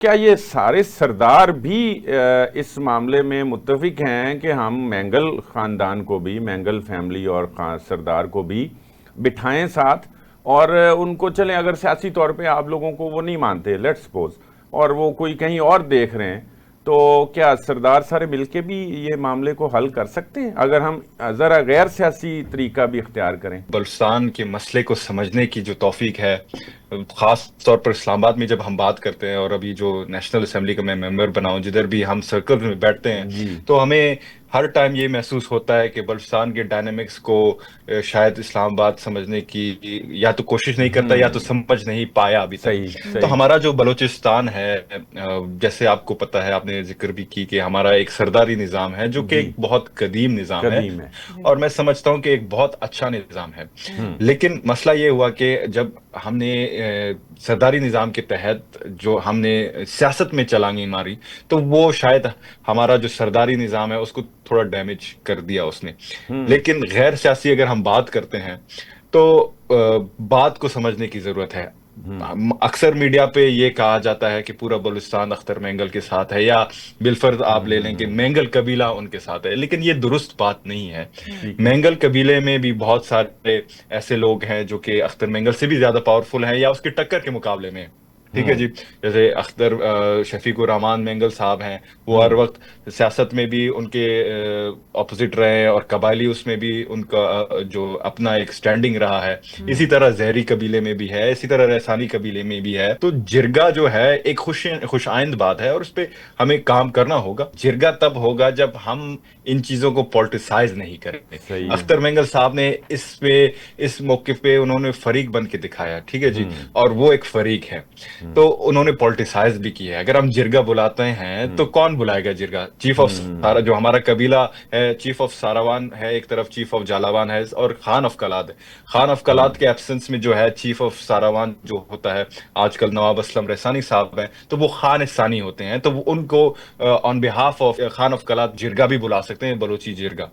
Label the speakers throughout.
Speaker 1: क्या ये सारे सरदार भी इस मामले में मुत्तफिक हैं कि हम मैंगल ख़ानदान को भी, मैंगल फैमिली और सरदार को भी बिठाएं साथ, और उनको चलें, अगर सियासी तौर पे आप लोगों को वो नहीं मानते, लेट्स सपोज, और वो कोई कहीं और देख रहे हैं, तो क्या सरदार सारे मिलके भी ये मामले को हल कर सकते हैं अगर हम ज़रा गैर सियासी तरीका भी इख्तियार करें?
Speaker 2: बलूचिस्तान के मसले को समझने की जो तौफीक है, खास तौर पर इस्लामाबाद में जब हम बात करते हैं, और अभी जो नेशनल असेंबली का मैं मेंबर बना हूं, जिधर भी हम सर्कल में बैठते हैं,
Speaker 1: जी।
Speaker 2: तो हमें हर टाइम ये महसूस होता है कि बलूचिस्तान के डायनामिक्स को शायद इस्लामाबाद समझने की या तो कोशिश नहीं करता या तो समझ नहीं पाया अभी तक।
Speaker 1: सही
Speaker 2: तो
Speaker 1: सही।
Speaker 2: हमारा जो बलूचिस्तान है, जैसे आपको पता है, आपने जिक्र भी की कि हमारा एक सरदारी निज़ाम है जो कि
Speaker 1: जी।
Speaker 2: एक बहुत कदीम निज़ाम है,
Speaker 1: कदीम है।
Speaker 2: और मैं समझता हूं कि एक बहुत अच्छा निज़ाम है। लेकिन मसला ये हुआ कि जब हमने सरदारी निज़ाम के तहत जो हमने सियासत में छलांगी मारी, तो वो शायद हमारा जो सरदारी निज़ाम है उसको थोड़ा डैमेज कर दिया उसने। लेकिन गैर सियासी अगर हम बात करते हैं, तो बात को समझने की जरूरत है। अक्सर मीडिया पे ये कहा जाता है कि पूरा बलूचिस्तान अख्तर मेंगल के साथ है, या बिलफर्ज आप ले लें कि मेंगल कबीला उनके साथ है, लेकिन ये दुरुस्त बात नहीं है।
Speaker 1: ठीक है।
Speaker 2: मेंगल कबीले में भी बहुत सारे ऐसे लोग हैं जो कि अख्तर मेंगल से भी ज्यादा पावरफुल हैं या उसके टक्कर के मुकाबले में। ठीक है जी। जैसे अख्तर शफीकुर रहमान मेंगल साहब हैं, वो हर वक्त सियासत में भी उनके ऑपोजिट रहे हैं, और कबायली उसमें भी उनका जो अपना एक स्टैंडिंग रहा है। इसी तरह जहरी कबीले में भी है, इसी तरह रैसानी कबीले में भी है। तो जिरगा जो है एक खुश आइंद बात है, और उस पर हमें काम करना होगा। जिरगा तब होगा जब हम इन चीजों को पॉलिटिसाइज नहीं करें।
Speaker 1: सही है।
Speaker 2: अख्तर मेंगल साहब ने इस मौके पे उन्होंने फरीक बन के दिखाया, ठीक है जी, और वो एक फरीक है। तो उन्होंने पॉलिटिसाइज भी किया है। अगर हम जिरगा बुलाते हैं तो कौन बुलाएगा जिरगा? चीफ ऑफ सारा जो हमारा कबीला है, चीफ ऑफ सारावान है एक तरफ, चीफ ऑफ जालावान है, और खान ऑफ कलाद है। खान ऑफ कलाद के एब्सेंस में जो है चीफ ऑफ सारावान जो होता है, आजकल नवाब असलम रैसानी साहब हैं, तो वो खान सानी होते हैं। तो उनको on behalf of Khan of Kalat jirga भी बुला सकते हैं, बलोची जिरगा।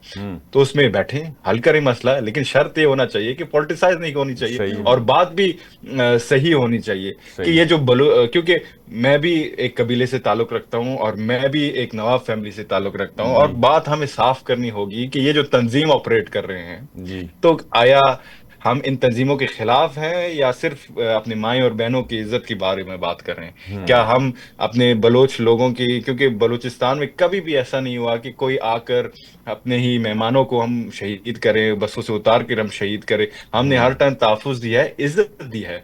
Speaker 2: तो उसमें बैठे हल करें मसला, लेकिन शर्त ये होना चाहिए कि पॉलिटिसाइज नहीं होनी चाहिए,
Speaker 1: सही
Speaker 2: और
Speaker 1: है।
Speaker 2: बात भी सही होनी चाहिए। कि
Speaker 1: सही
Speaker 2: ये
Speaker 1: है।
Speaker 2: जो क्योंकि मैं भी एक कबीले से ताल्लुक रखता हूं, और मैं भी एक नवाब फैमिली से ताल्लुक रखता हूं, और
Speaker 1: जी।
Speaker 2: बात हमें साफ करनी होगी कि ये जो तंजीम ऑपरेट कर रहे हैं,
Speaker 1: जी।
Speaker 2: तो आया हम इन तंजीमों के खिलाफ हैं या सिर्फ अपनी माई और बहनों की इज्जत के बारे में बात कर रहे हैं? क्या हम अपने बलोच लोगों की, क्योंकि बलूचिस्तान में कभी भी ऐसा नहीं हुआ कि कोई आकर अपने ही मेहमानों को हम शहीद करें, बसों से उतार कर हम शहीद करें। हमने हर टाइम तहफ्फुज़ दिया है, इज्जत दी है।